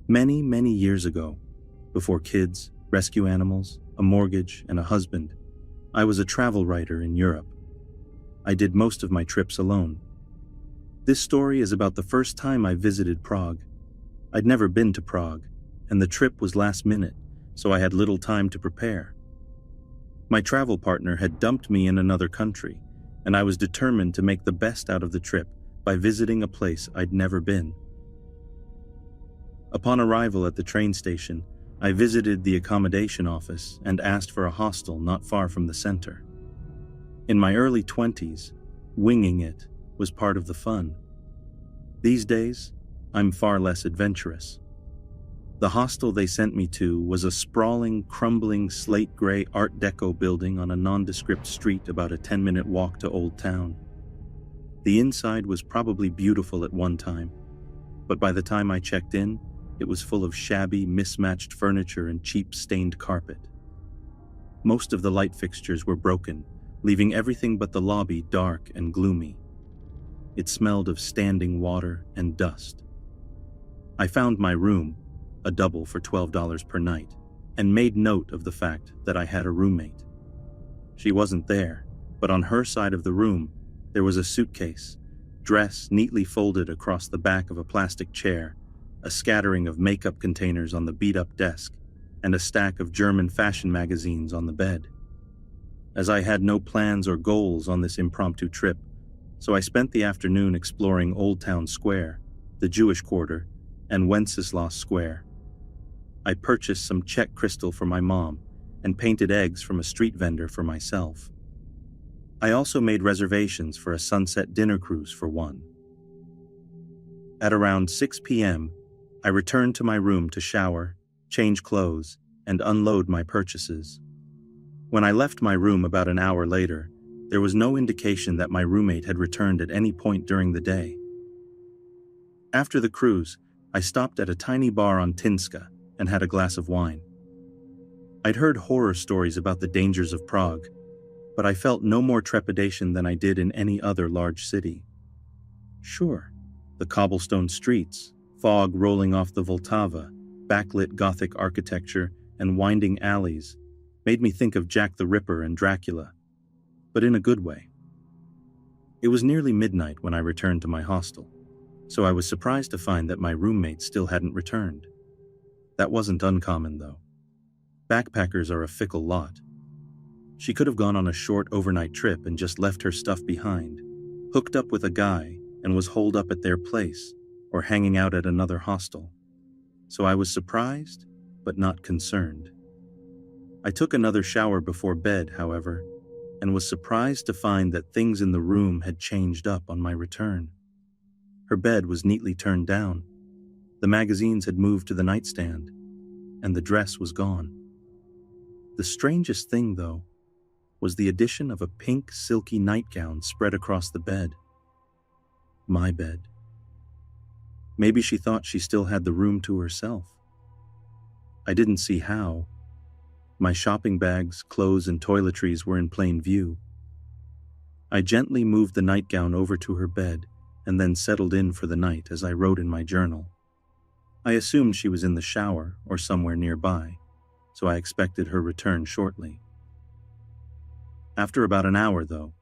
Many, many years ago, before kids, rescue animals, a mortgage, and a husband, I was a travel writer in Europe. I did most of my trips alone. This story is about the first time I visited Prague. I'd never been to Prague, and the trip was last minute, so I had little time to prepare. My travel partner had dumped me in another country, and I was determined to make the best out of the trip by visiting a place I'd never been. Upon arrival at the train station, I visited the accommodation office and asked for a hostel not far from the center. In my early 20s, winging it was part of the fun. These days, I'm far less adventurous. The hostel they sent me to was a sprawling, crumbling, slate-gray Art Deco building on a nondescript street about a 10-minute walk to Old Town. The inside was probably beautiful at one time, but by the time I checked in, it was full of shabby, mismatched furniture and cheap, stained carpet. Most of the light fixtures were broken, leaving everything but the lobby dark and gloomy. It smelled of standing water and dust. I found my room, a double for $12 per night, and made note of the fact that I had a roommate. She wasn't there, but on her side of the room, there was a suitcase, dress neatly folded across the back of a plastic chair, a scattering of makeup containers on the beat-up desk, and a stack of German fashion magazines on the bed. As I had no plans or goals on this impromptu trip, so I spent the afternoon exploring Old Town Square, the Jewish Quarter, and Wenceslas Square. I purchased some Czech crystal for my mom and painted eggs from a street vendor for myself. I also made reservations for a sunset dinner cruise for one. At around 6 p.m., I returned to my room to shower, change clothes, and unload my purchases. When I left my room about an hour later, there was no indication that my roommate had returned at any point during the day. After the cruise, I stopped at a tiny bar on Tinska and had a glass of wine. I'd heard horror stories about the dangers of Prague, but I felt no more trepidation than I did in any other large city. Sure, the cobblestone streets, fog rolling off the Vltava, backlit Gothic architecture, and winding alleys made me think of Jack the Ripper and Dracula, but in a good way. It was nearly midnight when I returned to my hostel, so I was surprised to find that my roommate still hadn't returned. That wasn't uncommon, though. Backpackers are a fickle lot. She could have gone on a short overnight trip and just left her stuff behind, hooked up with a guy, and was holed up at their place, or hanging out at another hostel. So I was surprised, but not concerned. I took another shower before bed, however, and was surprised to find that things in the room had changed up on my return. Her bed was neatly turned down, the magazines had moved to the nightstand, and the dress was gone. The strangest thing, though, was the addition of a pink, silky nightgown spread across the bed. My bed. Maybe she thought she still had the room to herself. I didn't see how. My shopping bags, clothes, and toiletries were in plain view. I gently moved the nightgown over to her bed and then settled in for the night as I wrote in my journal. I assumed she was in the shower or somewhere nearby, so I expected her return shortly. After about an hour, though,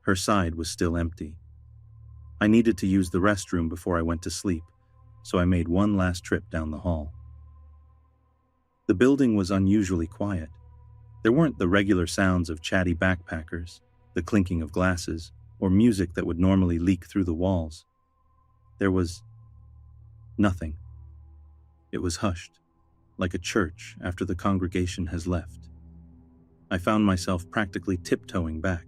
her side was still empty. I needed to use the restroom before I went to sleep, so I made one last trip down the hall. The building was unusually quiet. There weren't the regular sounds of chatty backpackers, the clinking of glasses, or music that would normally leak through the walls. There was nothing. It was hushed, like a church after the congregation has left. I found myself practically tiptoeing back.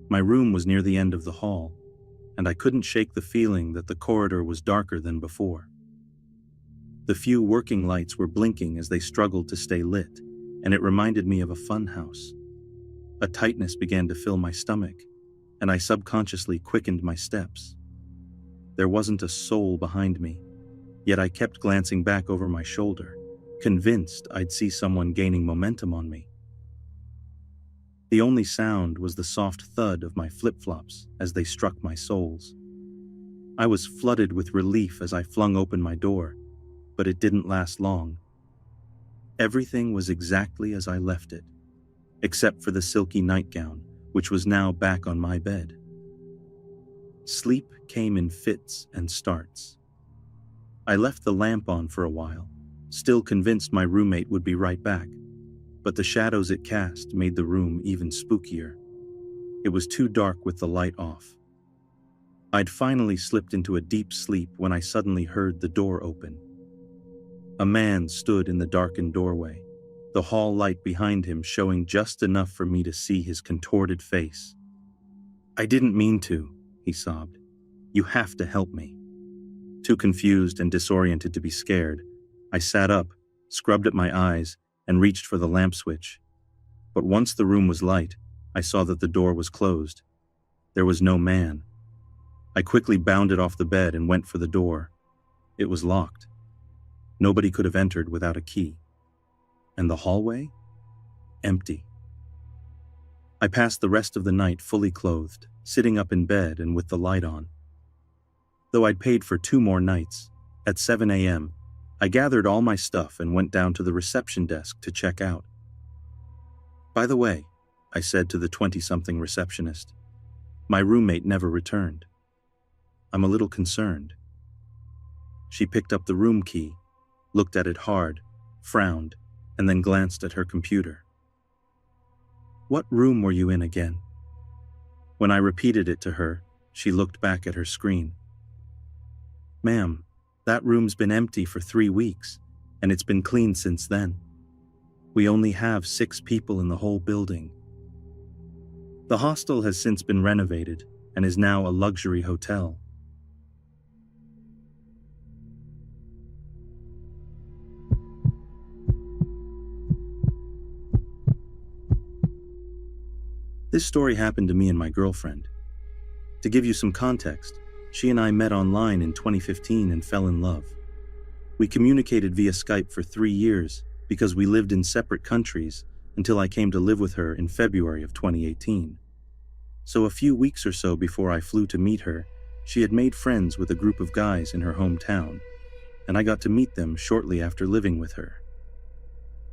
My room was near the end of the hall, and I couldn't shake the feeling that the corridor was darker than before. The few working lights were blinking as they struggled to stay lit, and it reminded me of a fun house. A tightness began to fill my stomach, and I subconsciously quickened my steps. There wasn't a soul behind me, yet I kept glancing back over my shoulder, convinced I'd see someone gaining momentum on me. The only sound was the soft thud of my flip-flops as they struck my soles. I was flooded with relief as I flung open my door, but it didn't last long. Everything was exactly as I left it, except for the silky nightgown, which was now back on my bed. Sleep came in fits and starts. I left the lamp on for a while, still convinced my roommate would be right back, but the shadows it cast made the room even spookier. It was too dark with the light off. I'd finally slipped into a deep sleep when I suddenly heard the door open. A man stood in the darkened doorway, the hall light behind him showing just enough for me to see his contorted face. "I didn't mean to," he sobbed. "You have to help me." Too confused and disoriented to be scared, I sat up, scrubbed at my eyes, and reached for the lamp switch. But once the room was light, I saw that the door was closed. There was no man. I quickly bounded off the bed and went for the door. It was locked. Nobody could have entered without a key. And the hallway? Empty. I passed the rest of the night fully clothed, sitting up in bed and with the light on. Though I'd paid for 2 more nights, at 7 a.m., I gathered all my stuff and went down to the reception desk to check out. "By the way," I said to the 20-something receptionist, "my roommate never returned. I'm a little concerned." She picked up the room key, looked at it hard, frowned, and then glanced at her computer. "What room were you in again?" When I repeated it to her, she looked back at her screen. "Ma'am, that room's been empty for 3 weeks, and it's been cleaned since then. We only have 6 people in the whole building. The hostel has since been renovated and is now a luxury hotel." This story happened to me and my girlfriend. To give you some context, she and I met online in 2015 and fell in love. We communicated via Skype for 3 years because we lived in separate countries until I came to live with her in February of 2018. So a few weeks or so before I flew to meet her, she had made friends with a group of guys in her hometown, and I got to meet them shortly after living with her.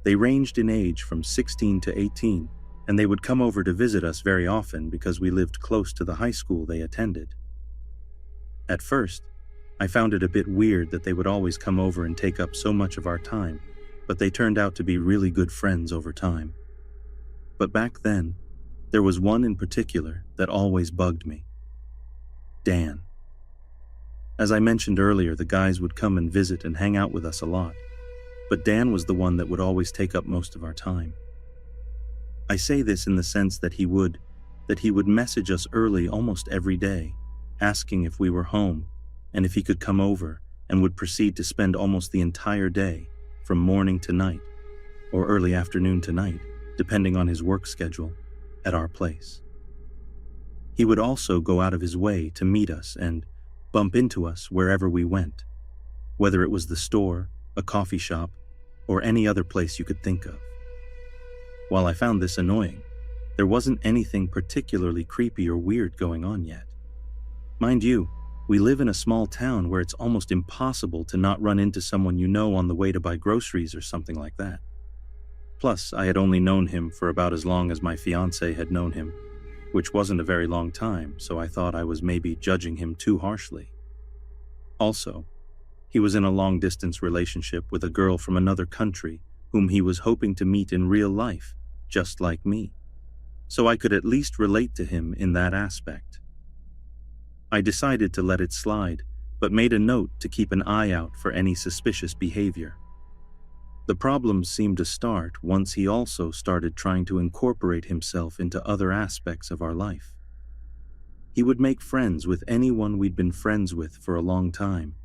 They ranged in age from 16 to 18, and they would come over to visit us very often because we lived close to the high school they attended. At first, I found it a bit weird that they would always come over and take up so much of our time, but they turned out to be really good friends over time. But back then, there was one in particular that always bugged me. Dan. As I mentioned earlier, the guys would come and visit and hang out with us a lot, but Dan was the one that would always take up most of our time. I say this in the sense that he would message us early almost every day, asking if we were home and if he could come over, and would proceed to spend almost the entire day, from morning to night, or early afternoon to night, depending on his work schedule, at our place. He would also go out of his way to meet us and bump into us wherever we went, whether it was the store, a coffee shop, or any other place you could think of. While I found this annoying, there wasn't anything particularly creepy or weird going on yet. Mind you, we live in a small town where it's almost impossible to not run into someone you know on the way to buy groceries or something like that. Plus, I had only known him for about as long as my fiancée had known him, which wasn't a very long time, so I thought I was maybe judging him too harshly. Also, he was in a long-distance relationship with a girl from another country whom he was hoping to meet in real life, just like me, so I could at least relate to him in that aspect. I decided to let it slide, but made a note to keep an eye out for any suspicious behavior. The problems seemed to start once he also started trying to incorporate himself into other aspects of our life. He would make friends with anyone we'd been friends with for a long time,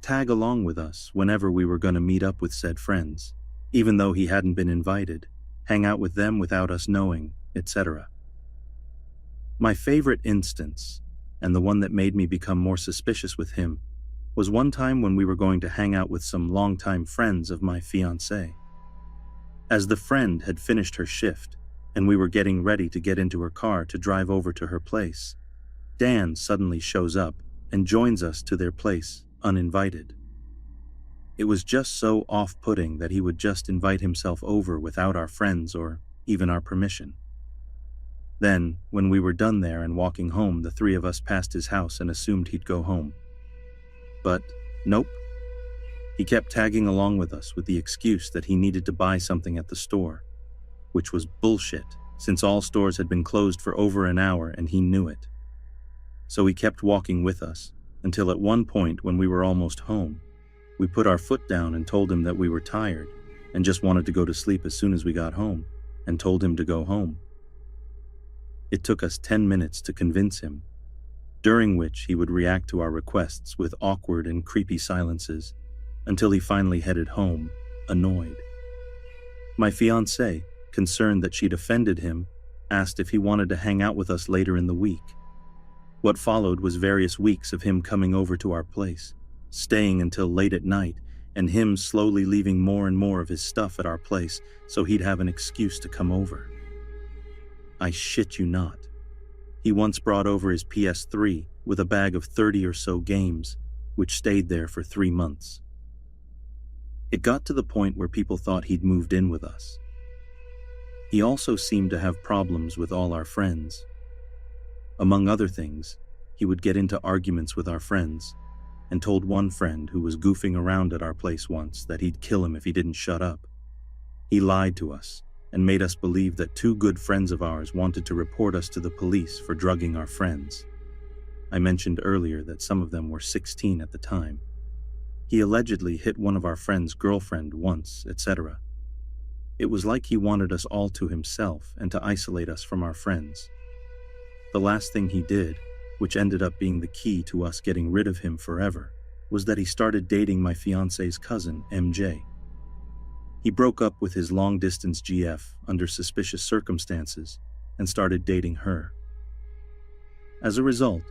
tag along with us whenever we were going to meet up with said friends, even though he hadn't been invited, hang out with them without us knowing, etc. My favorite instance, and the one that made me become more suspicious with him, was one time when we were going to hang out with some longtime friends of my fiancée. As the friend had finished her shift, and we were getting ready to get into her car to drive over to her place, Dan suddenly shows up and joins us to their place, uninvited. It was just so off-putting that he would just invite himself over without our friends or even our permission. Then, when we were done there and walking home, the three of us passed his house and assumed he'd go home. But, nope. He kept tagging along with us with the excuse that he needed to buy something at the store, which was bullshit, since all stores had been closed for over an hour and he knew it. So he kept walking with us, until at one point when we were almost home, we put our foot down and told him that we were tired and just wanted to go to sleep as soon as we got home, and told him to go home. It took us 10 minutes to convince him, during which he would react to our requests with awkward and creepy silences, until he finally headed home, annoyed. My fiancée, concerned that she'd offended him, asked if he wanted to hang out with us later in the week. What followed was various weeks of him coming over to our place, staying until late at night, and him slowly leaving more and more of his stuff at our place so he'd have an excuse to come over. I shit you not. He once brought over his PS3 with a bag of 30 or so games, which stayed there for 3 months. It got to the point where people thought he'd moved in with us. He also seemed to have problems with all our friends. Among other things, he would get into arguments with our friends, and told one friend who was goofing around at our place once that he'd kill him if he didn't shut up. He lied to us and made us believe that 2 good friends of ours wanted to report us to the police for drugging our friends. I mentioned earlier that some of them were 16 at the time. He allegedly hit one of our friends' girlfriend once, etc. It was like he wanted us all to himself and to isolate us from our friends. The last thing he did, which ended up being the key to us getting rid of him forever, was that he started dating my fiancée's cousin, MJ. He broke up with his long-distance GF under suspicious circumstances and started dating her. As a result,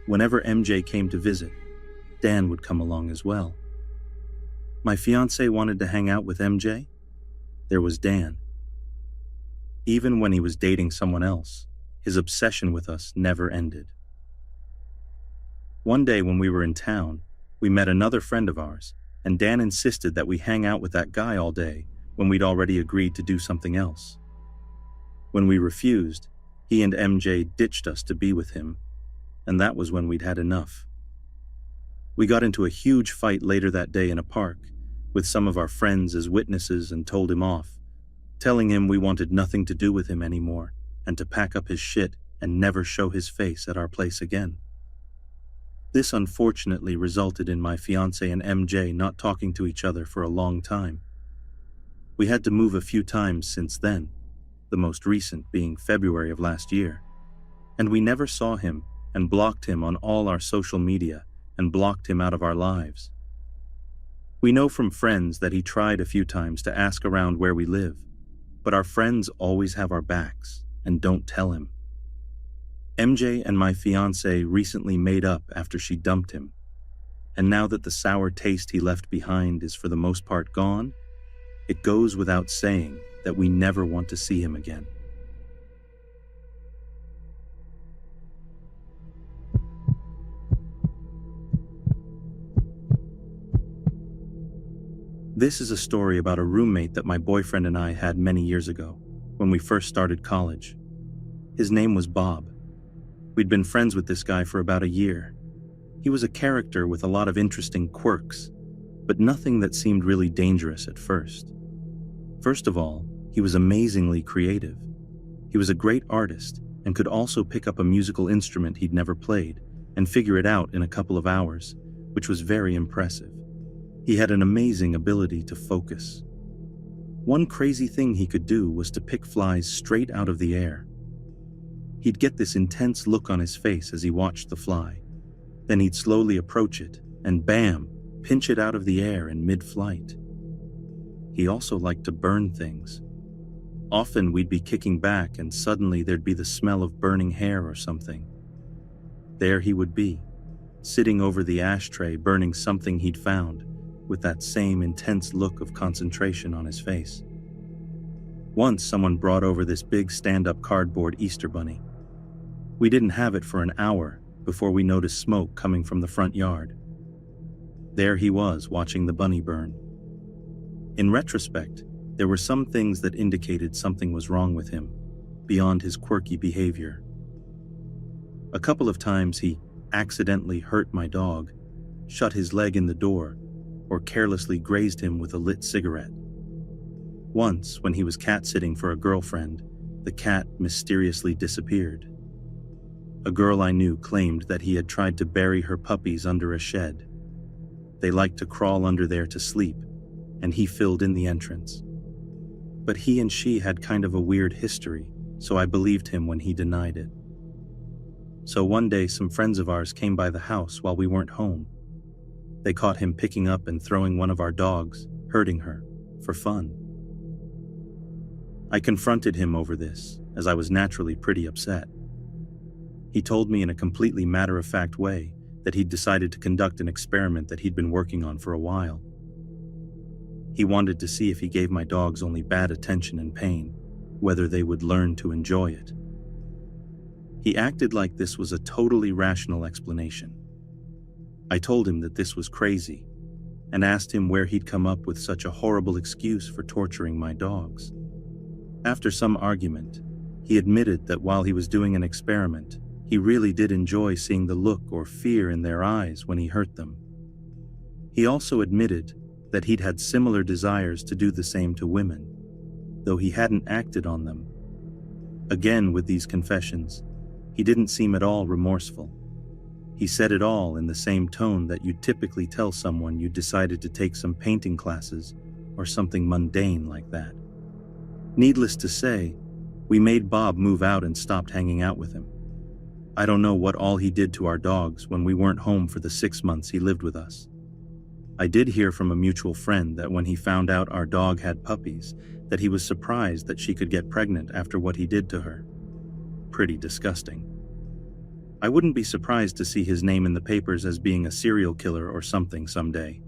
whenever MJ came to visit, Dan would come along as well. My fiancé wanted to hang out with MJ. There was Dan. Even when he was dating someone else, his obsession with us never ended. One day when we were in town, we met another friend of ours, and Dan insisted that we hang out with that guy all day when we'd already agreed to do something else. When we refused, he and MJ ditched us to be with him, and that was when we'd had enough. We got into a huge fight later that day in a park, with some of our friends as witnesses, and told him off, telling him we wanted nothing to do with him anymore and to pack up his shit and never show his face at our place again. This unfortunately resulted in my fiancé and MJ not talking to each other for a long time. We had to move a few times since then, the most recent being February of last year, and we never saw him and blocked him on all our social media and blocked him out of our lives. We know from friends that he tried a few times to ask around where we live, but our friends always have our backs and don't tell him. MJ and my fiancé recently made up after she dumped him, and now that the sour taste he left behind is for the most part gone, it goes without saying that we never want to see him again. This is a story about a roommate that my boyfriend and I had many years ago, when we first started college. His name was Bob. We'd been friends with this guy for about a year. He was a character with a lot of interesting quirks, but nothing that seemed really dangerous at first. First of all, he was amazingly creative. He was a great artist and could also pick up a musical instrument he'd never played and figure it out in a couple of hours, which was very impressive. He had an amazing ability to focus. One crazy thing he could do was to pick flies straight out of the air. He'd get this intense look on his face as he watched the fly. Then he'd slowly approach it and bam, pinch it out of the air in mid-flight. He also liked to burn things. Often we'd be kicking back and suddenly there'd be the smell of burning hair or something. There he would be, sitting over the ashtray burning something he'd found, with that same intense look of concentration on his face. Once someone brought over this big stand-up cardboard Easter bunny. We didn't have it for an hour before we noticed smoke coming from the front yard. There he was, watching the bunny burn. In retrospect, there were some things that indicated something was wrong with him, beyond his quirky behavior. A couple of times he accidentally hurt my dog, shut his leg in the door, or carelessly grazed him with a lit cigarette. Once, when he was cat-sitting for a girlfriend, the cat mysteriously disappeared. A girl I knew claimed that he had tried to bury her puppies under a shed. They liked to crawl under there to sleep, and he filled in the entrance. But he and she had kind of a weird history, so I believed him when he denied it. So one day some friends of ours came by the house while we weren't home. They caught him picking up and throwing one of our dogs, hurting her, for fun. I confronted him over this, as I was naturally pretty upset. He told me in a completely matter-of-fact way that he'd decided to conduct an experiment that he'd been working on for a while. He wanted to see if he gave my dogs only bad attention and pain, whether they would learn to enjoy it. He acted like this was a totally rational explanation. I told him that this was crazy, and asked him where he'd come up with such a horrible excuse for torturing my dogs. After some argument, he admitted that while he was doing an experiment, he really did enjoy seeing the look or fear in their eyes when he hurt them. He also admitted that he'd had similar desires to do the same to women, though he hadn't acted on them. Again, with these confessions, he didn't seem at all remorseful. He said it all in the same tone that you'd typically tell someone you decided to take some painting classes or something mundane like that. Needless to say, we made Bob move out and stopped hanging out with him. I don't know what all he did to our dogs when we weren't home for the 6 months he lived with us. I did hear from a mutual friend that when he found out our dog had puppies, that he was surprised that she could get pregnant after what he did to her. Pretty disgusting. I wouldn't be surprised to see his name in the papers as being a serial killer or something someday.